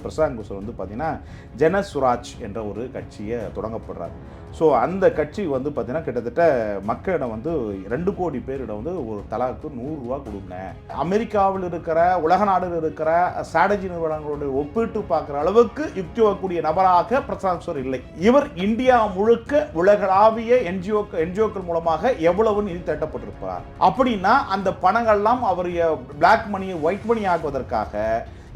பிரசாந்த் கிஷோர் வந்து பார்த்தீங்கன்னா ஜனசுராஜ் என்ற ஒரு கட்சியை தொடங்கப்படுறாரு. ஸோ அந்த கட்சி வந்து பார்த்தீங்கன்னா கிட்டத்தட்ட மக்களிடம் வந்து 2 கோடி பேரிடம் வந்து ஒரு தலாக்கு $100 கொடுங்க. அமெரிக்காவில் இருக்கிற உலக நாடுகள் இருக்கிற ஸ்ட்ராட்டஜி நிறுவனங்களோட ஒப்பிட்டு பார்க்குற அளவுக்கு யுக்தி வரக்கூடிய நபராக பிரசாந்த் கிஷோர் இல்லை. இவர் இந்தியா முழுக்க உலகளாவிய என்ஜிஓக்கள் மூலமாக எவ்வளவு நிதி திரட்டப்பட்டிருப்பார் அப்படின்னா அந்த பணங்கள்லாம் அவர் பிளாக் மணியை ஒயிட் மணி ஆக்குவதற்காக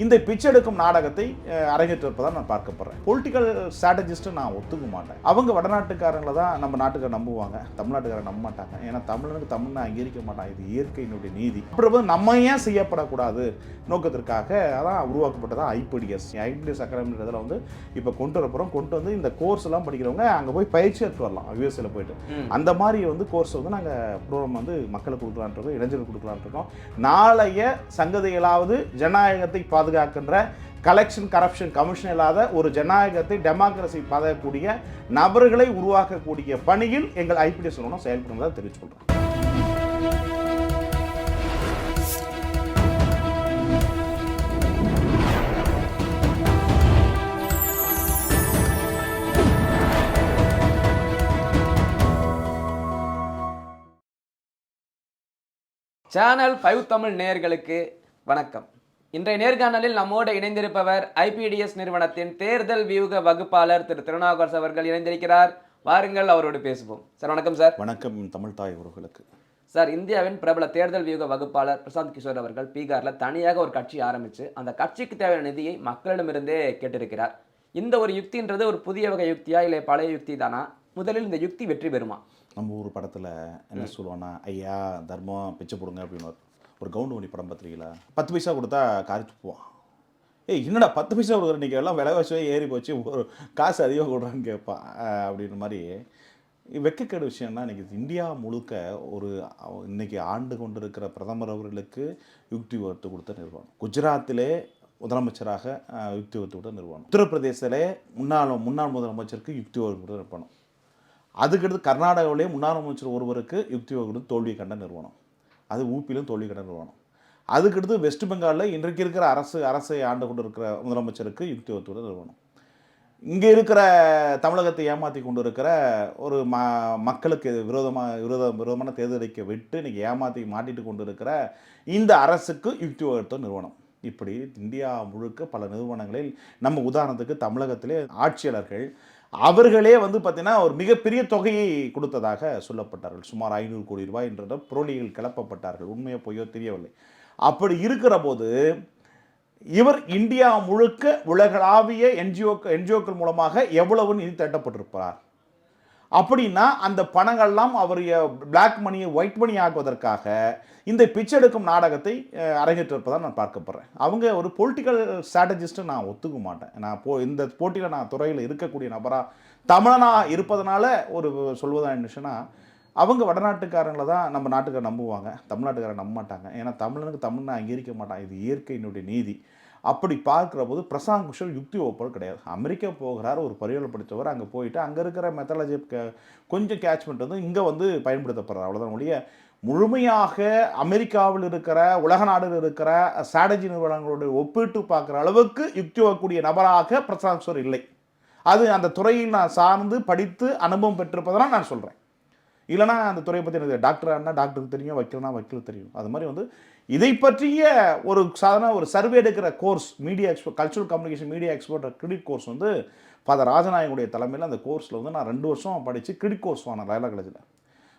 இந்த பிச்செடுக்கும் நாடகத்தை அரங்கேற்றிருப்பதான் நான் பார்க்கப்படுறேன். பொலிட்டிக்கல் ஸ்ட்ராட்டஜிஸ்ட் நான் ஒத்துக்க மாட்டேன். அவங்க வடநாட்டுக்காரங்களை தான் நம்ம நாட்டுக்கார நம்புவாங்க, தமிழ்நாட்டுக்காரங்க நம்ப மாட்டாங்க. ஏன்னா தமிழனுக்கு தமிழ்னு அங்கீகரிக்க மாட்டாங்க. இது இயற்கையினுடைய நீதி. அப்புறம் நம்ம ஏன் செய்யப்படக்கூடாது நோக்கத்திற்காக அதான் உருவாக்கப்பட்டதான் ஐபிடிஎஸ் அகாடமின்றதில் வந்து இப்போ கொண்டு வரப்போகிறோம். கொண்டு வந்து இந்த கோர்ஸ் எல்லாம் படிக்கிறவங்க அங்கே போய் பயிற்சி எடுத்து வரலாம். யூஎஸ்ஏல போயிட்டு அந்த மாதிரி வந்து கோர்ஸ் வந்து நாங்கள் ப்ரோக்ராம் வந்து மக்களுக்கு கொடுக்கலான் இருக்கோம், இளைஞர்களுக்கு கொடுக்கலான் இருக்கோம். நாளைய சங்கதிகளாவது ஜனநாயகத்தை பாதுகாக்கின்ற கலெக்ஷன் கரப்ஷன் கமிஷன் இல்லாத ஒரு ஜனநாயகத்தை டெமோக்ரஸி பாதுகாக்கக்கூடிய நபர்களை உருவாக்கக்கூடிய பணியில் எங்கள் ஐபிடிஎஸ் நிறுவனம் செயல்படுவதாக தெரிவித்து கொள்கிறேன். சேனல் 5 தமிழ் நேயர்களுக்கு வணக்கம். இன்றைய நேர்காணலில் நம்மோடு இணைந்திருப்பவர் ஐபிடிஎஸ் நிறுவனத்தின் தேர்தல் வியூக வகுப்பாளர் திரு திருநாவுக்கரசு அவர்கள் இணைந்திருக்கிறார். வாருங்கள் அவரோடு பேசுவோம். சார் வணக்கம். சார் வணக்கம். தமிழ் தாய் உறவுகளுக்கு. சார், இந்தியாவின் பிரபல தேர்தல் வியூக வகுப்பாளர் பிரசாந்த் கிஷோர் அவர்கள் பீகாரில் தனியாக ஒரு கட்சி ஆரம்பித்து அந்த கட்சிக்கு தேவையான நிதியை மக்களிடமிருந்தே கேட்டிருக்கிறார். இந்த ஒரு யுக்தின்றது ஒரு புதிய வகை யுக்தியா இல்லை பழைய யுக்தி தானா? முதலில் இந்த யுக்தி வெற்றி பெறுமா? நம்ம ஊர் படத்தில் என்ன சொல்லுவோன்னா, ஐயா தர்மம் பிச்சை போடுங்க அப்படின்னு ஒரு கவுண்டு மணி படம் பார்த்துருக்கீங்களா? 10 பைசா கொடுத்தா காரி துப்புவான். என்னடா 10 பைசா கொடுக்குற, இன்றைக்கி எல்லாம் விலைவாசியே ஏறி போச்சு, ஒரு காசு அதிகம் கொடுறான்னு கேட்பான். அப்படின்ற மாதிரி வெக்கக்கேடு விஷயம்னா இன்றைக்கி இந்தியா முழுக்க ஒரு இன்றைக்கி ஆண்டு கொண்டு இருக்கிற பிரதமர் அவர்களுக்கு யுக்தி வகுத்து கொடுத்த நிறுவனம். குஜராத்திலே முதலமைச்சராக யுக்தி வகுத்து கொடுத்த நிறுவனம். உத்தரப்பிரதேசத்திலே முன்னாள் முதலமைச்சருக்கு யுக்தி வகுத்து கொடுத்த நிறுவனம். அதுக்கடுத்து கர்நாடகாவிலே முன்னாள் அமைச்சர் ஒருவருக்கு யுக்தி வகுத்து தோல்வி கண்ட நிறுவனம். அது ஊப்பிலும் தோல்வி கண்ட நிறுவனம். அதுக்கடுத்து வெஸ்ட் பெங்காலில் இன்றைக்கு இருக்கிற அரசை ஆண்டு கொண்டு இருக்கிற முதலமைச்சருக்கு யுக்தி வகுத்து நிறுவனம். இங்கே இருக்கிற தமிழகத்தை ஏமாற்றி கொண்டு இருக்கிற ஒரு மக்களுக்கு விரோதமான தேர்தலுக்கு விட்டு இன்றைக்கி ஏமாற்றி மாட்டிட்டு கொண்டு இருக்கிற இந்த அரசுக்கு யுக்தி வகுத்த நிறுவனம். இப்படி இந்தியா முழுக்க பல நிறுவனங்களில் நம்ம உதாரணத்துக்கு தமிழகத்திலே ஆட்சியாளர்கள் அவர்களே வந்து பார்த்தீங்கன்னா ஒரு மிகப்பெரிய தொகையை கொடுத்ததாக சொல்லப்பட்டார்கள். சுமார் 500 கோடி ரூபாய் என்ற புரளிகள் கிளப்பப்பட்டார்கள். உண்மையோ பொய்யோ தெரியவில்லை. அப்படி இருக்கிற போது இவர் இந்தியா முழுக்க உலகளாவிய என்ஜிஓக்கள் மூலமாக எவ்வளவு நிதி திரட்டப்பட்டிருப்பார் அப்படின்னா அந்த பணங்கள்லாம் அவர் பிளாக் மணியை ஒயிட் மணி ஆக்குவதற்காக இந்த பிச்செடுக்கும் நாடகத்தை அரங்கேற்றிருப்பதான் நான் பார்க்கப்படுறேன். அவங்க ஒரு பொலிட்டிக்கல் ஸ்ட்ராட்டஜிஸ்ட்டு நான் ஒத்துக்க மாட்டேன். இந்த போட்டியில் நான் துறையில் இருக்கக்கூடிய நபராக தமிழனாக இருப்பதனால ஒரு சொல்வதாக இருந்துச்சுன்னா, அவங்க வடநாட்டுக்காரங்களை தான் நம்ம நாட்டுக்கார நம்புவாங்க, தமிழ்நாட்டுக்காரங்க நம்ப மாட்டாங்க. ஏன்னா தமிழனுக்கு தமிழ்னு அங்கீகரிக்க மாட்டாங்க. இது இயற்கையினுடைய நீதி. அப்படி பார்க்குற போது பிரசாந்த் கிஷோர் யுக்தி வகுப்பவர் கிடையாது. அமெரிக்கா போகிறார், ஒரு பொறியியல் படித்தவர். அங்கே போயிட்டு அங்கே இருக்கிற மெத்தடாலஜி கொஞ்சம் கேட்ச்மெண்ட் வந்து இங்கே வந்து பயன்படுத்தப்படுறார். அவ்வளோதான் ஒழிய முழுமையாக அமெரிக்காவில் இருக்கிற உலக நாடுகள் இருக்கிற ஸ்ட்ராட்டஜி நிறுவனங்களோட ஒப்பிட்டு பார்க்குற அளவுக்கு யுக்தி வரக்கூடிய நபராக பிரசாந்த் கிஷோர் இல்லை. அது அந்த துறையில் நான் சார்ந்து படித்து அனுபவம் பெற்றிருப்பதனால் நான் சொல்கிறேன். இல்லைனா அந்த துறையை பற்றி எனக்கு டாக்டரானா டாக்டருக்கு தெரியும், வக்கீல்னா வக்கீல் தெரியும். அது மாதிரி வந்து இதை பற்றிய ஒரு சாதாரண ஒரு சர்வே எடுக்கிற course cultural communication media export credit course வந்து ஃபாதர் ராஜநாயகனுடைய தலைமையில் அந்த கோர்ஸில் வந்து நான் 2 வருஷம் படித்து கிரெடிட் கோர்ஸ் வாங்கினேன் லயோலா காலேஜில்.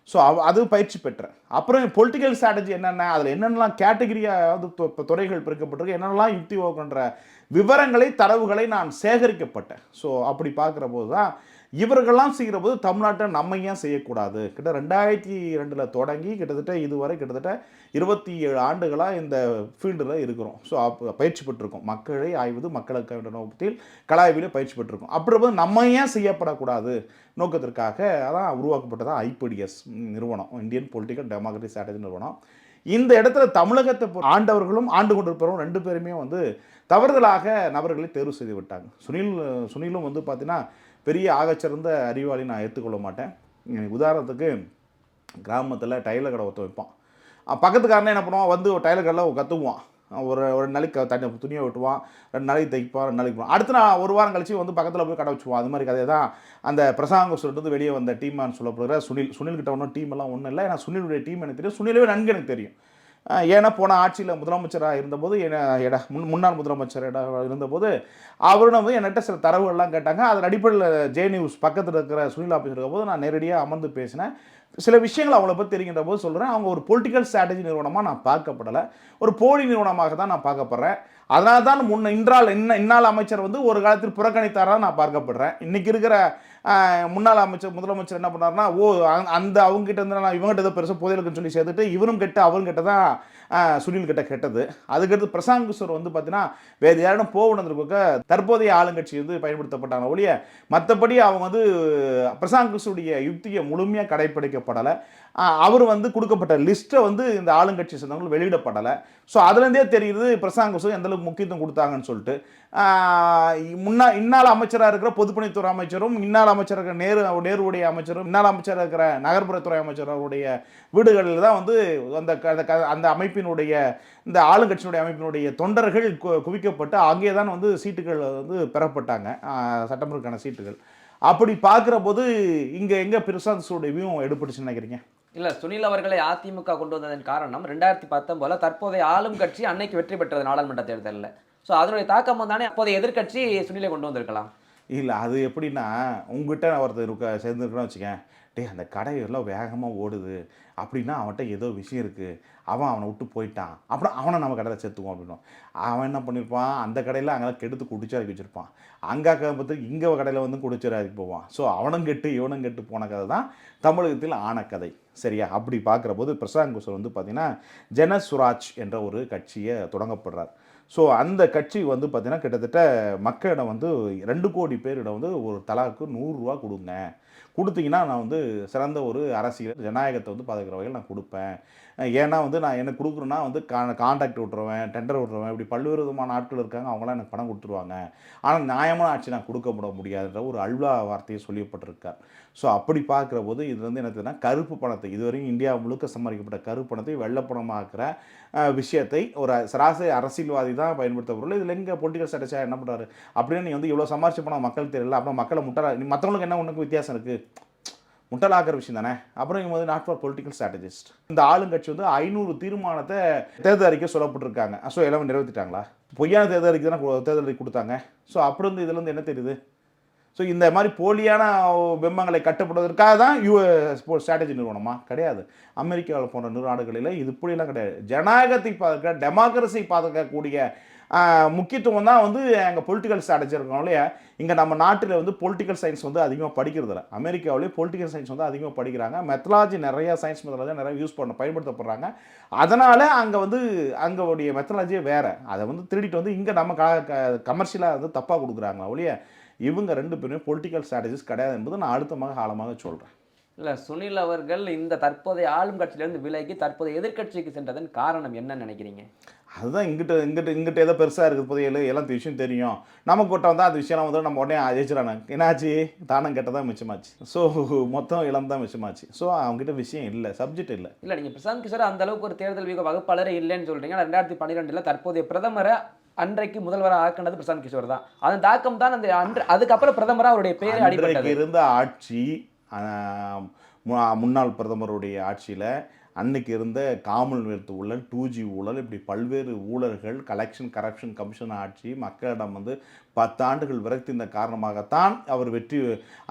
ஸோ அது பயிற்சி பெற்றேன். அப்புறம் பொலிட்டிக்கல் ஸ்ட்ராட்டஜி என்னென்ன, அதில் என்னென்னலாம் கேட்டகிரியாக துறைகள் பிரிக்கப்பட்டிருக்கு, என்னென்னலாம் யுக்தி வகுக்கின்ற விவரங்களை தரவுகளை நான் சேகரிக்கப்பட்டேன். ஸோ அப்படி பார்க்குற போது தான் இவர்கள்லாம் செய்கிற போது தமிழ்நாட்டை நம்ம ஏன் செய்யக்கூடாது. 2002 தொடங்கி கிட்டத்தட்ட இதுவரை கிட்டத்தட்ட 27 ஆண்டுகளாக இந்த ஃபீல்டில் இருக்கிறோம். ஸோ பயிற்சி பெற்றிருக்கோம். மக்களை ஆய்வது மக்களுக்கு என்ற நோக்கத்தில் கலாய்விலே பயிற்சி பெற்றிருக்கோம். அப்புறம் நம்ம ஏன் செய்யப்படக்கூடாது நோக்கத்திற்காக அதான் உருவாக்கப்பட்டதான் ஐபிடிஎஸ் நிறுவனம், இந்தியன் பொலிட்டிக்கல் டெமோக்ரஸி ஸ்ட்ராட்டஜி நிறுவனம். இந்த இடத்துல தமிழகத்தை ஆண்டவர்களும் ஆண்டு கொண்டிருப்பவரும் 2 பேருமே வந்து தவறுதலாக நபர்களை தேர்வு செய்து விட்டாங்க. சுனிலும் வந்து பார்த்தீங்கன்னா பெரிய ஆகச்சிறந்த அறிவாளி நான் ஏற்றுக்கொள்ள மாட்டேன். உதாரணத்துக்கு கிராமத்தில் டைலர் கடை ஒருத்த வைப்பான். பக்கத்துக்காரனே என்ன பண்ணுவான், வந்து டைலர் கடையில் கற்றுக்குவான். ஒரு நாளைக்கு தண்ணி துணியை வெட்டுவான், 2 நாளைக்கு தைப்பான், 2 நாளைக்கு போவான். அடுத்து நான் ஒரு வாரம் கழிச்சு வந்து பக்கத்தில் போய் கடை வச்சுக்குவான். அது மாதிரி கதையை தான் அந்த பிரசாந்த் கிஷோர்லேருந்து வெளியே வந்த டீமான்னு சொல்லப்படுகிற சுனில் கிட்ட ஒன்றும் டீம் எல்லாம் ஒன்றும் இல்லை. ஏன்னா சுனிலுடைய டீம் எனக்கு தெரியும், சுனிலவே நன்கு எனக்கு தெரியும். ஏன்னா போன ஆட்சியில் முதலமைச்சராக இருந்தபோது முன்னாள் முதலமைச்சர் இருந்தபோது அவரும் வந்து என்கிட்ட சில தரவுகள்லாம் கேட்டாங்க. அதன் அடிப்படையில் ஜே நியூஸ் பக்கத்தில் இருக்கிற சுனில் ஆஃபீஸ் இருக்கும் போது நான் நேரடியாக அமர்ந்து பேசினேன். சில விஷயங்கள் அவங்கள பற்றி தெரிகின்ற போது சொல்கிறேன். அவங்க ஒரு பொலிட்டிக்கல் ஸ்ட்ராட்டஜி நிறுவனமாக நான் பார்க்கப்படலை, ஒரு போலி நிறுவனமாக தான் நான் பார்க்கப்படுறேன். அதனால தான் இந்நாள் அமைச்சர் வந்து ஒரு காலத்தில் புறக்கணித்தாராக நான் பார்க்கப்படுறேன். இன்றைக்கி இருக்கிற முன்னாள் முதலமைச்சர் என்ன பண்ணார்னா, அந்த அவங்ககிட்ட இருந்து நான் இவங்ககிட்ட ஏதோ பெருசாக புதையலுக்குன்னு சொல்லி சேர்த்துட்டு இவரும் கெட்ட அவரும் கெட்ட தான் சுனில் கிட்ட கெட்டது. அதுக்கடுத்து பிரசாந்த் கிஷோர் வந்து பார்த்தீங்கன்னா வேறு யாரும் போகணுன்றதுக்கு தற்போதைய ஆளுங்கட்சி வந்து பயன்படுத்தப்பட்டாங்க ஒழிய மற்றபடி அவங்க வந்து பிரசாந்த் கிஷோருடைய யுக்தியை முழுமையாக கடைப்பிடிக்கப்படலை. அவர் வந்து கொடுக்கப்பட்ட லிஸ்ட்டை வந்து இந்த ஆளுங்கட்சி சேர்ந்தவங்க வெளியிடப்படலை. ஸோ அதுலேருந்தே தெரியுது பிரசாந்த் கிஷோர் எந்தளவுக்கு முக்கியத்துவம் கொடுத்தாங்கன்னு சொல்லிட்டு. இந்நாள் அமைச்சராக இருக்கிற பொதுப்பணித்துறை அமைச்சரும், இந்நாள் அமைச்சர் இருக்கிற நேருடைய அமைச்சரும், இந்நாள் அமைச்சராக இருக்கிற நகர்ப்புறத்துறை அமைச்சருடைய வீடுகளில் தான் வந்து அந்த அமைப்பினுடைய இந்த ஆளுங்கட்சியினுடைய அமைப்பினுடைய தொண்டர்கள் குவிக்கப்பட்டு அங்கே தான் வந்து சீட்டுகள் வந்து பெறப்பட்டாங்க, சட்டமன்றக்கான சீட்டுகள். அப்படி பார்க்குற போது இங்கே எங்கே பிரசாந்த் கிஷோருடையும் எடுபட்டுச்சுன்னு நினைக்கிறீங்க? இல்லை, சுனில் அவர்களை அதிமுக கொண்டு வந்ததன் காரணம் 2019 தற்போதைய ஆளும் கட்சி அன்னைக்கு வெற்றி பெற்றது நாடாளுமன்ற தேர்தலில். ஸோ அதனுடைய தாக்கம் வந்தானே அப்போதைய எதிர்கட்சி சுனிலை கொண்டு வந்திருக்கலாம். இல்லை, அது எப்படின்னா உங்ககிட்ட ஒருத்தர் சேர்ந்துருக்கணும்னு வச்சுக்கேன், டே அந்த கடை எல்லாம் வேகமாக ஓடுது அப்படின்னா அவன்கிட்ட ஏதோ விஷயம் இருக்குது, அவனை விட்டு போயிட்டான், அப்புறம் அவனை நம்ம கடையில் சேர்த்துக்குவோம் அப்படின்னும். அவன் என்ன பண்ணியிருப்பான், அந்த கடையில் அங்கெல்லாம் கெடுத்து குடிச்சாக்கி வச்சுருப்பான், அங்கே பார்த்து இங்கே கடையில் வந்து குடிச்சாக்கி போவான். ஸோ அவனும் கெட்டு இவனும் கெட்டு போன கதை தான் தமிழகத்தில் ஆன கதை. சரியா? அப்படி பார்க்குற போது பிரசாந்த் கிஷோர் வந்து பார்த்திங்கன்னா ஜனசுராஜ் என்ற ஒரு கட்சியை தொடங்கப்படுறார். ஸோ அந்த கட்சி வந்து பார்த்திங்கன்னா கிட்டத்தட்ட மக்களிடம் வந்து 2 கோடி பேரிடம் வந்து ஒரு தலாக்கு 100 ரூபா கொடுங்க, கொடுத்தீங்கன்னா நான் வந்து சிறந்த ஒரு அரசியல் ஜனநாயகத்தை வந்து பாதுகாக்கிற வகையில் நான் கொடுப்பேன். ஏன்னா வந்து நான் எனக்கு கொடுக்குறேன்னா வந்து கான்ட்ராக்ட் விட்டுருவேன், டெண்டர் விட்டுருவேன், இப்படி பல்வேறு விதமான ஆட்கள் இருக்காங்க, அவங்களாம் எனக்கு பணம் கொடுத்துருவாங்க, ஆனால் நியாயமான ஆட்சி நான் கொடுக்க முடியாதுன்ற ஒரு அல்வா வார்த்தையை சொல்லப்பட்டிருக்கார். ஸோ அப்படி பார்க்குற போது இது வந்து என்னதுன்னா கருப்பு பணத்தை, இதுவரையும் இந்தியா முழுக்க சம்பாதிக்கப்பட்ட கருப்பு பணத்தை வெள்ளப்பணமாக்குற விஷயத்தை ஒரு சராசரி அரசியல்வாதி தான் பயன்படுத்த பொருள். இதில் எங்கே பொலிட்டிக்கல் ஸ்ட்ராட்டஜியாக என்ன பண்ணுறாரு அப்படின்னு நீ வந்து இவ்வளோ சமாளிச்சு போனால் மக்கள் தெரியல, அப்புறம் மக்களை மற்றவங்களுக்கு என்ன உனக்கு வித்தியாசம் இருக்குது, முட்டலாக்கிற விஷயம் தானே. அப்புறம் இவங்க வந்து நாட் ஃபார் பொலிட்டிக்கல் ஸ்ட்ராட்டஜிஸ்ட். இந்த ஆளுங்கட்சி வந்து 500 தீர்மானத்தை தேர்தல் அறிக்கை சொல்லப்பட்டிருக்காங்க. ஸோ எல்லாமே நிறைவேற்றிட்டாங்களா? பொய்யான தேர்தல் அறிக்கை தானே தேர்தல் அறிக்கை கொடுத்தாங்க. ஸோ அப்படி வந்து இதுலேருந்து என்ன தெரியுது? ஸோ இந்த மாதிரி போலியான பிம்பங்களை கட்டுப்படுவதற்காக தான் ஸ்ட்ராட்டஜி நிறுவனமா? கிடையாது. அமெரிக்காவில் போன்ற நாடுகளில் இது இப்படியெல்லாம் கிடையாது. ஜனநாயகத்தை பாதுகாக்க, டெமோக்ரஸி பாதுகாக்கக்கூடிய முக்கியத்துவம் தான் வந்து எங்கள் பொலிட்டிக்கல் ஸ்ட்ராட்டஜி இருக்கனாலே இங்கே நம்ம நாட்டில் வந்து பொலிட்டிக்கல் சயின்ஸ் வந்து அதிகமாக படிக்கிறதில்ல. அமெரிக்காவிலேயே பொலிட்டிக்கல் சயின்ஸ் வந்து அதிகமாக படிக்கிறாங்க. மெத்தடாலஜி நிறையா சயின்ஸ் மெத்தடாலஜி நிறைய பயன்படுத்தப்படுறாங்க. அதனால் அங்கே வந்து அங்கோடைய மெத்தடாலஜியே வேறு. அதை வந்து திருடிட்டு வந்து இங்கே நம்ம கமர்ஷியலாக வந்து தப்பாக கொடுக்குறாங்களா ஒழிய இவங்க 2 பேருமே பொலிட்டிக்கல் ஸ்ட்ராட்டஜிஸ் கிடையாது என்பது நான் அழுத்தமாக ஆழமாக சொல்கிறேன். இல்லை, சுனில் அவர்கள் இந்த தற்போதைய ஆளும் கட்சியிலேருந்து விலகி தற்போதைய எதிர்கட்சிக்கு சென்றதன் காரணம் என்னன்னு நினைக்கிறீங்க? அதுதான் இங்கிட்ட ஏதோ பெருசாக இருக்குது புதையல் எல்லாம் விஷயம் தெரியும், நமக்கு கொட்ட வந்தால் அந்த விஷயம்லாம் வந்து நம்ம உடனே ஜெயிச்சிடானு என்னாச்சு, தானம் கெட்டதான் மிச்சமாச்சு. ஸோ மொத்தம் இளம் தான் மிச்சமாச்சு. ஸோ அவங்ககிட்ட விஷயம் இல்லை, சப்ஜெக்ட் இல்லை. இல்லை, நீங்கள் பிரசாந்த் கிஷோர் அந்த அளவுக்கு ஒரு தேர்தல் வியூக வகுப்பாளரே இல்லைன்னு சொல்கிறீங்க. 2012 தற்போதைய பிரதமரை அன்றைக்கு முதல்வராக ஆக்கினது பிரசாந்த் கிஷோர் தான். அதன் தாக்கம் தான் அந்த அதுக்கப்புறம் பிரதமராக அவருடைய பேர் அடிபட்டது. இருந்த ஆட்சி முன்னாள் பிரதமருடைய ஆட்சியில் அன்னைக்கு இருந்த காமன்வெல்த் ஊழல், 2G ஊழல், இப்படி பல்வேறு ஊழல்கள், கரப்ஷன் கமிஷன் ஆட்சி மக்களிடம் வந்து 10 ஆண்டுகள் விரக்திந்த காரணமாகத்தான் அவர்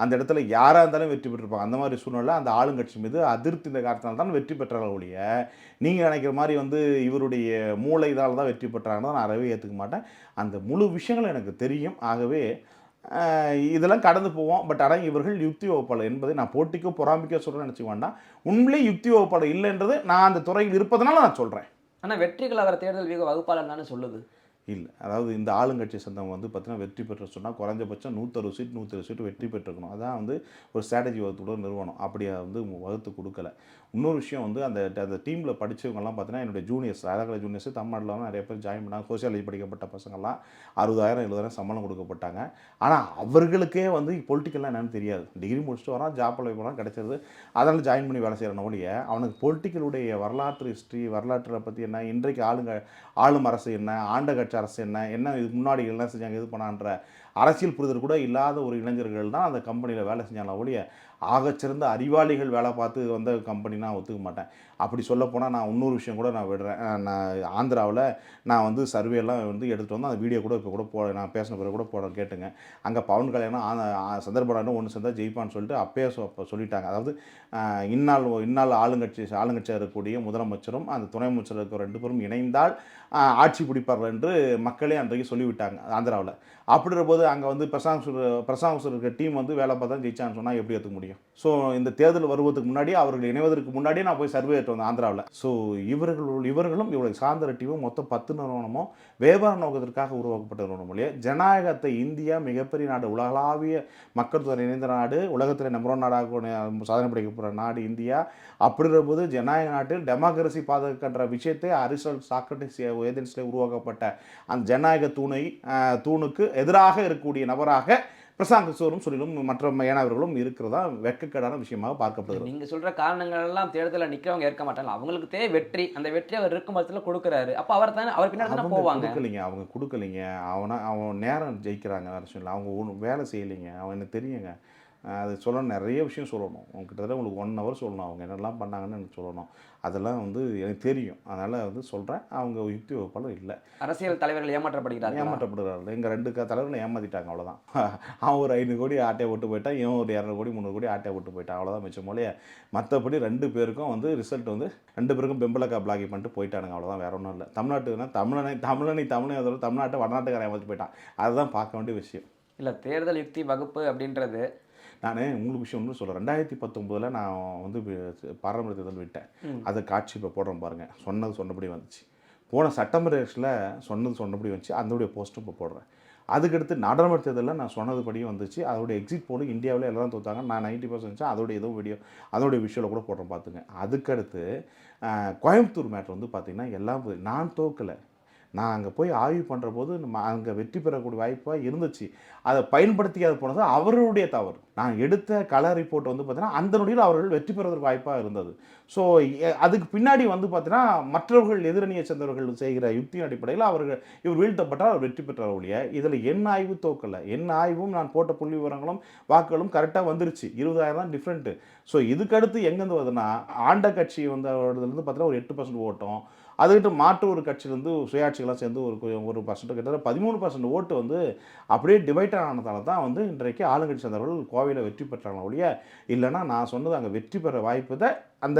அந்த இடத்துல யாராக இருந்தாலும் வெற்றி பெற்றிருப்பாங்க. அந்த மாதிரி சூழ்நிலை அந்த ஆளுங்கட்சி மீது அதிருப்தி இந்த காரணத்தால் தான் வெற்றி பெற்றார்கள் ஒழிய நீங்கள் நினைக்கிற மாதிரி வந்து இவருடைய மூளைதால் தான் வெற்றி பெற்றாங்கன்னு நான் அறவே ஏற்றுக்க மாட்டேன். அந்த முழு விஷயங்கள் எனக்கு தெரியும். ஆகவே இதெல்லாம் கடந்து போவோம். பட் ஆனால் இவர்கள் யுக்தி வகுப்பாளர் என்பதை நான் போட்டிக்கோ பொறாமைக்கோ சொல்கிறேன்னு நினச்சி வேண்டாம். உண்மையிலே யுக்தி வகுப்பாளர் இல்லைன்றது நான் அந்த துறையில் இருப்பதனால நான் சொல்கிறேன். ஆனால் வெற்றிகள் அவர் தேர்தல் வியூக வகுப்பாளர் தானே சொல்லுது. இல்லை, அதாவது இந்த ஆளுங்கட்சியை சேர்ந்தவங்க வந்து பார்த்தீங்கன்னா வெற்றி பெற்ற சொன்னால் குறைஞ்சபட்சம் 160 சீட் 120 சீட் வெற்றி பெற்றிருக்கணும். அதான் வந்து ஒரு ஸ்ட்ராட்டஜி வகுத்து நிறுவனம் அப்படி வந்து வகுத்து கொடுக்கல. இன்னொரு விஷயம் வந்து அந்த அந்த டீமில் படித்தவங்கலாம் பார்த்தீங்கன்னா என்னுடைய ஜூனியர்ஸ், அழகலை ஜூனியர்ஸ் தமிழ்நாட்டில் வந்து நிறைய பேர் ஜாயின் பண்ணாங்க. சோசியாலஜி படிக்கப்பட்ட பசங்கள்லாம் 60,000 70,000 சம்பளம் கொடுக்கப்பட்டாங்க. ஆனால் அவர்களுக்கே வந்து பொலிட்டிக்கல்லாம் என்னன்னு தெரியாது. டிகிரி முடிச்சுட்டு வரான், ஜாப் அப்ளை பண்ணால் கிடைச்சது, அதனால் ஜாயின் பண்ணி வேலை செய்கிறன ஒழிய அவனுக்கு பொலிட்டிக்கலுடைய வரலாற்று ஹிஸ்ட்ரி, வரலாற்றை பற்றி என்ன, இன்றைக்கு ஆளும் அரசு என்ன, ஆண்ட கட்சி அரசு என்ன இதுக்கு முன்னாடி என்ன செஞ்சாங்க, இது பண்ணான்ற அரசியல் புரிதல் கூட இல்லாத ஒரு இளைஞர்கள் தான் அந்த கம்பெனியில் வேலை செஞ்சாங்க ஒழிய ஆகச்சிறந்த அறிவாளிகள் வேலை பார்த்து வந்த கம்பெனினா ஒத்துக்க மாட்டேன். அப்படி சொல்லப்போனால் நான் இன்னொரு விஷயம் கூட நான் விடுறேன். நான் ஆந்திராவில் நான் வந்து சர்வேலாம் வந்து எடுத்துகிட்டு வந்து அந்த வீடியோ கூட இப்போ கூட நான் பேசின பிறகு கூட போட கேட்டுங்க. அங்கே பவன் கல்யாணம் சந்தர்ப்பம் ஒன்று சேர்ந்தால் ஜெயிப்பான்னு சொல்லிட்டு அப்பயே சொல்லிட்டாங்க. அதாவது இந்நாள் ஆளுங்கட்சியாக இருக்கக்கூடிய முதலமைச்சரும் அந்த துணை அமைச்சர் இருக்கிற 2 பேரும் இணைந்தால் ஆட்சி பிடிப்பார்கள் என்று மக்களே அன்றைக்கு சொல்லிவிட்டாங்க ஆந்திராவில். அப்படின்ற போது அங்கே வந்து பிரசாந்த் இருக்கிற டீம் வந்து வேலை பார்த்தா ஜெயிச்சான்னு சொன்னால் எப்படி ஏற்றுக்க முடியும்? ஸோ இந்த தேர்தல் வருவதற்கு முன்னாடி, அவர்கள் இணைவதற்கு முன்னாடியே நான் போய் சர்வே எடுத்து வந்தேன் ஆந்திராவில். ஸோ இவர்களும் இவருடைய சார்ந்த டீமும் மொத்தம் 10 நிறுவனமும் வியாபார நோக்கத்திற்காக உருவாக்கப்பட்ட நிறுவனம் இல்லையா. ஜனநாயகத்தை இந்தியா மிகப்பெரிய நாடு, உலகளாவிய மக்கள் தொகை நிறைந்த நாடு, உலகத்தில் நம்பர் 1 நாடாக சாதனை படைக்கப்படுற நாடு இந்தியா. அப்படின்ற போது ஜனநாயக நாட்டில் டெமோக்ரஸி பாதுகாக்கின்ற விஷயத்தை அரிஸ்டாட்டில், சாக்ரட்டிஸ், ஏதென்ஸில் உருவாக்கப்பட்ட அந்த ஜனநாயக தூணுக்கு எதிராக இருக்கக்கூடிய நபராக பிரசாந்த் கிஷோரும் சொல்லிலும் மற்ற மேனாவர்களும் இருக்கிறதா வெட்கக்கேடான விஷயமாக பார்க்கப்படுகிறது. நீங்க சொல்ற காரணங்கள் எல்லாம் தேர்தலில் நிக்கிறவங்க ஏற்க மாட்டாங்க. அவங்களுக்கு தேவை வெற்றி. அந்த வெற்றி அவர் இருக்கும் பட்சத்தில் கொடுக்குறாரு. அப்போ அவர் பின்னாடி தானே போவாங்க. அவங்க கொடுக்கலைங்க. அவன் நேரம் ஜெயிக்கிறாங்க அரசியல். அவங்க ஒன்றும் வேலை செய்யலைங்க. அவன் எனக்கு தெரியுங்க. அது சொல்லணும், நிறைய விஷயம் சொல்லணும். கிட்டத்தட்ட உங்களுக்கு 1 hour சொல்லணும் அவங்க என்னெல்லாம் பண்ணாங்கன்னு எனக்கு சொல்லணும். அதெல்லாம் வந்து எனக்கு தெரியும். அதனால் வந்து சொல்கிறேன், அவங்க யுக்தி வகுப்பாலும் இல்லை. அரசியல் தலைவர்கள் ஏமாற்றப்படுகிறார்கள். எங்கள் 2 தலைவர்களை ஏமாற்றிட்டாங்க, அவ்வளோதான். அவன் ஒரு 500 கோடி ஆட்டையை விட்டு போயிட்டான், இவன் ஒரு 200 கோடி 300 கோடி ஆட்டையை விட்டு போயிட்டான், அவ்வளோதான் மிச்சம் போலே. மற்றபடி 2 பேருக்கும் வந்து ரிசல்ட் வந்து 2 பேருக்கும் பெம்பலக்கா பிளாகி பண்ணிட்டு போயிட்டானுங்க, அவ்வளோதான். வேற ஒன்றும் இல்லை. தமிழ்நாட்டுனா தமிழ்நாட்டை வடநாட்டுக்காரன் ஏமாற்றி போயிட்டான். அதுதான் பார்க்க வேண்டிய விஷயம். இல்லை, தேர்தல் யுக்தி வகுப்பு அப்படின்றது நான் உங்களுக்கு விஷயம் ஒன்று சொல்கிறேன். 2019 நான் வந்து பாராளுமன்ற தேர்தல் விட்டேன். அதை காட்சி இப்போ போடுறோம் பாருங்கள். சொன்னபடி வந்துச்சு. போன சட்டமன்ற எலெக்ஷனில் சொன்னபடி வந்துச்சு. அதோடைய போஸ்ட்டும் இப்போ போடுறேன். அதுக்கடுத்து நாடாளுமன்ற தேர்தலில் நான் சொன்னதுபடியும் வந்துச்சு. அதோடைய எக்ஸிட் போல் இந்தியாவில் எல்லோரும் தோற்றாங்க. நான் 90% இருந்துச்சு. அதோடைய அதோடைய விஷயம் கூட போடுறேன் பார்த்துங்க. அதுக்கடுத்து கோயம்புத்தூர் மேட்ரு வந்து பார்த்திங்கன்னா எல்லாம் நான் தோக்கலை. நான் அங்கே போய் ஆய்வு பண்ணுற போது அங்கே வெற்றி பெறக்கூடிய வாய்ப்பாக இருந்துச்சு. அதை பயன்படுத்திக்காது போனது அவர்களுடைய தவறு. நான் எடுத்த கலர் ரிப்போர்ட் வந்து பார்த்தீங்கன்னா அந்த நொடியில் அவர்கள் வெற்றி பெறுவதற்கு வாய்ப்பாக இருந்தது. ஸோ அதுக்கு பின்னாடி வந்து பார்த்தீங்கன்னா மற்றவர்கள் எதிரணியை சேர்ந்தவர்கள் செய்கிற யுக்தியின் அடிப்படையில் இவர் வீழ்த்தப்பட்டால் அவர் வெற்றி பெற்றார் ஒழிய இதில் என் ஆய்வு தோக்கலை. என் ஆய்வும் நான் போட்ட புள்ளி விவரங்களும் வாக்குகளும் கரெக்டாக வந்துருச்சு. 20,000 தான் டிஃப்ரெண்ட்டு. ஸோ இதுக்கடுத்து எங்கேருந்து வருதுன்னா, ஆண்ட கட்சி வந்து அவர்களுக்கு பார்த்தீங்கன்னா ஒரு 8% ஓட்டம், அதுக்கிட்ட மாற்று ஒரு கட்சியிலேருந்து சுயாட்சிகளாக சேர்ந்து ஒரு 1% கிட்டத்தட்ட 13% ஓட்டு வந்து அப்படியே டிவைட் ஆனதால தான் வந்து இன்றைக்கு ஆளுங்கட்சி சேர்ந்தவர்கள் கோவையில் வெற்றி பெற்றாங்க ஒழிய, இல்லைனா நான் சொன்னது அங்கே வெற்றி பெற வாய்ப்பு தான் அந்த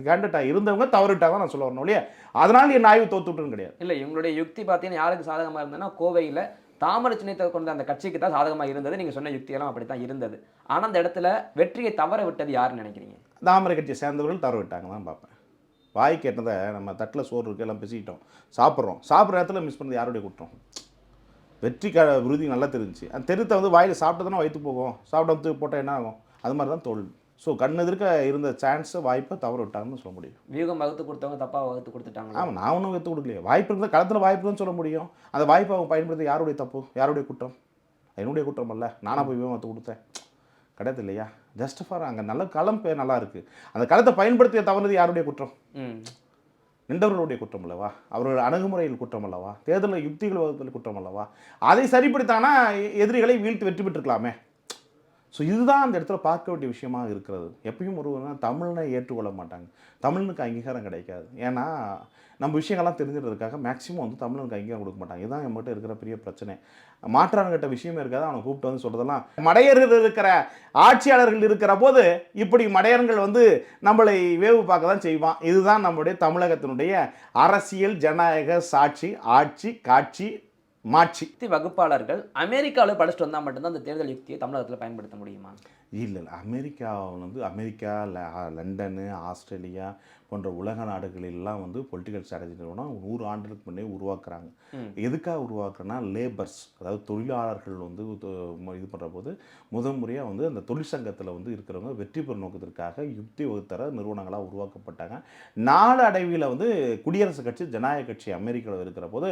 கேண்டிடேட்டாக இருந்தவங்க தவறிட்டாங்க நான் சொல்ல வரணும் ஒழிய அதனால் என் ஆய்வு தோத்துட்டுன்னு கிடையாது. இல்லை, இவங்களுடைய யுக்தி பார்த்தீங்கன்னா யாருக்கு சாதகமாக இருந்ததுன்னா கோவையில் தாமரை சின்னத்தை கொண்ட அந்த கட்சிக்கு தான் சாதகமாக இருந்தது. நீங்கள் சொன்ன யுக்தியெல்லாம் அப்படி தான் இருந்தது. ஆனால் அந்த இடத்துல வெற்றியை தவற விட்டது யாருன்னு நினைக்கிறீங்க? தாமரை கட்சியை சேர்ந்தவர்கள் தவற விட்டாங்க தான் பார்ப்பேன். வாய் கேட்டதை நம்ம தட்டில் சோறு இருக்குது எல்லாம் பேசிக்கிட்டோம், சாப்பிட்ற இடத்துல மிஸ் பண்ணது யாருடைய குற்றம்? வெற்றி உறுதி நல்லா தெரிஞ்சிச்சு. அந்த தெரித்த வந்து வாயில் சாப்பிட்டதுன்னா வயிற்று போகும், சாப்பிட்டு போட்டால் என்ன ஆகும்? அது மாதிரி தான் தோல்வி. ஸோ எதிர்க்க இருந்த சான்ஸை வாய்ப்பை தவற விட்டாங்கன்னு சொல்ல முடியும். வியூகம் வகுத்து கொடுத்தவங்க தப்பாக வகுத்து கொடுத்துட்டாங்க. ஆமாம், நான் ஒன்றும் வகுத்து கொடுக்கலையே. வாய்ப்பு இருந்தால் களத்தில் வாய்ப்பு தான் சொல்ல முடியும். அந்த வாய்ப்பை அவங்க பயன்படுத்தி யாருடைய தப்பு, யாருடைய குற்றம்? என்னுடைய குற்றம் அல்ல. நானாக போய் வியூகம் வகுத்து கொடுத்தேன் கிடையாது இல்லையா? ஜஸ்ட் ஃபார் அங்கே நல்ல களம் நல்லா இருக்குது, அந்த களத்தை பயன்படுத்திய தவறுது யாருடைய குற்றம்? நின்றவர்களுடைய குற்றம் அல்லவா? அவர்கள் அணுகுமுறையில் குற்றம் அல்லவா? தேர்தலில் யுக்திகள் வகுப்பில் குற்றம் அல்லவா? அதை சரிப்படுத்தானா எதிரிகளை வீழ்த்து வெற்றி பெற்றுக்கலாமே. ஸோ இதுதான் அந்த இடத்துல பார்க்க வேண்டிய விஷயமாக இருக்கிறது. எப்பயும் ஒருவர்னா தமிழனை ஏற்றுக்கொள்ள மாட்டாங்க, தமிழனுக்கு அங்கீகாரம் கிடைக்காது. ஏன்னா நம்ம விஷயங்கள்லாம் தெரிஞ்சுக்கிறதுக்காக மேக்ஸிமம் வந்து தமிழனுக்கு அங்கீகாரம் கொடுக்க மாட்டாங்க. இதுதான் நம்மகிட்ட இருக்கிற பெரிய பிரச்சனை. மாற்றான்கிட்ட விஷயமே இருக்காது, அவனை கூப்பிட்டு வந்து சொல்கிறதெல்லாம் மடையர்கள் இருக்கிற ஆட்சியாளர்கள் இருக்கிற போது இப்படி மடையர்கள் வந்து நம்மளை வேவு பார்க்க தான் செய்வான். இதுதான் நம்முடைய தமிழகத்தினுடைய அரசியல் ஜனநாயக சாட்சி, ஆட்சி, காட்சி, மாட்சி. வகுப்பாளர்கள் அமெரிக்காவில் படிச்சுட்டு வந்தால் மட்டும்தான் அந்த தேர்தல் யுக்தியை தமிழகத்தில் பயன்படுத்த முடியுமா? இல்லை, அமெரிக்கா, லண்டனு, ஆஸ்திரேலியா போன்ற உலக நாடுகளெல்லாம் வந்து பொலிட்டிக்கல் ஸ்ட்ராட்டஜி நிறுவனம் 100 ஆண்டுகளுக்கு முன்னே உருவாக்குறாங்க. எதுக்காக உருவாக்குறேன்னா லேபர்ஸ், அதாவது தொழிலாளர்கள் வந்து இது பண்ணுற போது முறையாக வந்து அந்த தொழிற்சங்கத்தில் வந்து இருக்கிறவங்க வெற்றி பெறும் நோக்கத்திற்காக யுக்தி வகுத்தர நிறுவனங்களாக உருவாக்கப்பட்டாங்க. நாளடைவில் வந்து குடியரசுக் கட்சி, ஜனநாயக கட்சி அமெரிக்காவில் இருக்கிற போது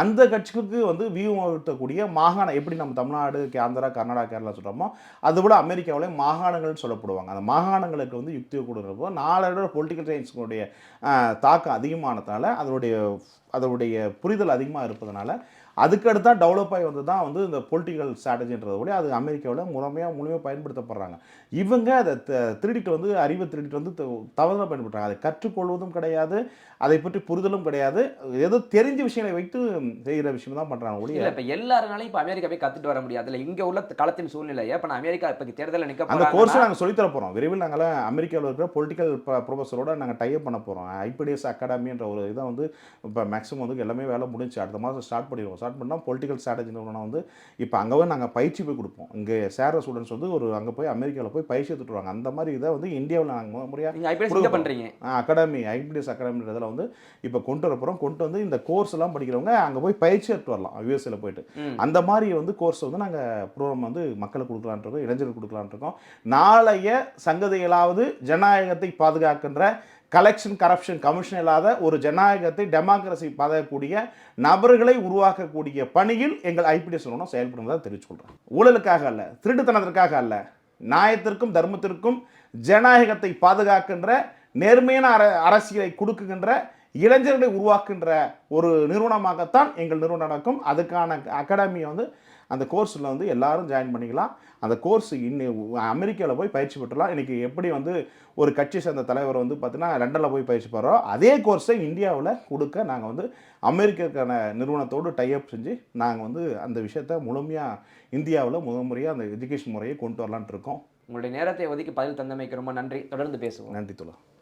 அந்த கட்சிக்கு வந்து வியூகம் வகுத்தக்கூடிய மாகாணம், எப்படி நம்ம தமிழ்நாடு, ஆந்திரா, கர்நாடகா, கேரளா சொல்கிறோமோ அதுபோல் அமெரிக்காவிலே மாகாணங்கள்னு சொல்லப்படுவாங்க. அந்த மாகாணங்களுக்கு வந்து யுக்தி கொடுக்குறப்போ நாளடைவில் பொலிட்டிக்கல் சயின்ஸுடைய தாக்கம் அதிகமானதுனால அதனுடைய புரிதல் அதிகமாக இருப்பதனால அதுக்கடுத்தா டெவலப் ஆகி வந்து தான் வந்து இந்த பொலிட்டிக்கல் ஸ்ட்ராட்டஜின்றத விட அது அமெரிக்காவில் முழுமையாக பயன்படுத்தப்படுறாங்க. இவங்க அதை திருடிட்டு வந்து அறிவை திருடிட்டு வந்து தவறாக பயன்படுத்துறாங்க. அதை கற்றுக்கொள்வதும் கிடையாது, அதை பற்றி புரிதலும் கிடையாது, ஏதோ தெரிஞ்ச விஷயங்களை வைத்து செய்கிற விஷயம் தான் பண்ணுறாங்க ஒழிய. இப்போ எல்லாருனாலையும் இப்போ அமெரிக்கா போய் கற்றுட்டு வர முடியாது இல்லை, இங்கே உள்ள களத்தின் சூழ்நிலையை இப்போ நான் அமெரிக்கா இப்போ தேர்தலில் நிற்க அந்த கோர்ஸை நாங்கள் சொல்லித்தர போகிறோம். விரைவில் நாங்கள் அமெரிக்காவில் இருக்கிற பொலிட்டிக்கல் ப்ரொஃபஸரோட நாங்கள் டைப் பண்ண போகிறோம். ஐபிடிஎஸ் அகாடமின்ற ஒரு இதை வந்து இப்போ மேக்ஸிமம் வந்து எல்லாமே வேலை முடிஞ்சு அடுத்த மாதம் ஸ்டார்ட் பண்ணிடுவோம். ஸ்டார்ட் பண்ணால் பொலிட்டிக்கல் ஸ்ட்ராட்டஜி நிறுவனம் வந்து இப்போ அங்கே நாங்கள் பயிற்சி போய் கொடுப்போம். இங்கே சேர்ற ஸ்டூடெண்ட்ஸ் வந்து அங்கே போய் அமெரிக்காவில் போய் பயிற்சி எடுத்துட்டுருவாங்க. அந்த மாதிரி இதை வந்து இந்தியாவில் நாங்கள் முறையாக பண்ணுறீங்க. அகாடமி, ஐபிடிஎஸ் அகாடமின்றதில் வந்து இப்போ கொண்டு வர போகிறோம். கொண்டு வந்து இந்த கோர்ஸ் எல்லாம் படிக்கிறவங்க அங்கே போய் பயிற்சி எடுத்து வரலாம் யூஎஸ்ஏல போயிட்டு. அந்த மாதிரி வந்து கோர்ஸ் வந்து நாங்கள் ப்ரோக்ராம் வந்து மக்களுக்கு கொடுக்கலான் இருக்கோம், இளைஞர்களுக்கு கொடுக்கலான் இருக்கோம். நாளைய சங்கதிகளாவது ஜனநாயகத்தை பாதுகாக்கின்ற கலெக்ஷன் கரப்ஷன் கமிஷன் இல்லாத ஒரு ஜனநாயகத்தை டெமோக்ரஸி பாதுகாக்கக்கூடிய நபர்களை உருவாக்கக்கூடிய பணியில் எங்கள் ஐபிடிஎஸ் நிறுவனம் செயல்படுவதாக தெரிவித்துக்கொள்கிறோம். ஊழலுக்காக அல்ல, திருட்டுத்தனத்திற்காக அல்ல, நியாயத்திற்கும் தர்மத்திற்கும் ஜனநாயகத்தை பாதுகாக்கின்ற நேர்மையான அரசியலை கொடுக்குகின்ற இளைஞர்களை உருவாக்குகின்ற ஒரு நிறுவனமாகத்தான் எங்கள் நிறுவனம் நடக்கும். அதுக்கான அகாடமியை வந்து அந்த கோர்ஸில் வந்து எல்லாரும் ஜாயின் பண்ணிக்கலாம். அந்த கோர்ஸ் அமெரிக்காவில் போய் பயிற்சி பெற்றலாம். இன்றைக்கி எப்படி வந்து ஒரு கட்சி சேர்ந்த தலைவர் வந்து பார்த்தீங்கன்னா லண்டனில் போய் பயிற்சி பெறோம், அதே கோர்ஸை இந்தியாவில் கொடுக்க நாங்கள் வந்து அமெரிக்கான நிறுவனத்தோடு டைப் செஞ்சு நாங்கள் வந்து அந்த விஷயத்தை முழுமையாக இந்தியாவில் முறையாக அந்த எஜுகேஷன் முறையை கொண்டு வரலான்ட்டு இருக்கோம். உங்களுடைய நேரத்தை ஒதுக்கி பதில் தந்தமைக்கு ரொம்ப நன்றி. தொடர்ந்து பேசுவோம். நன்றி தோழா.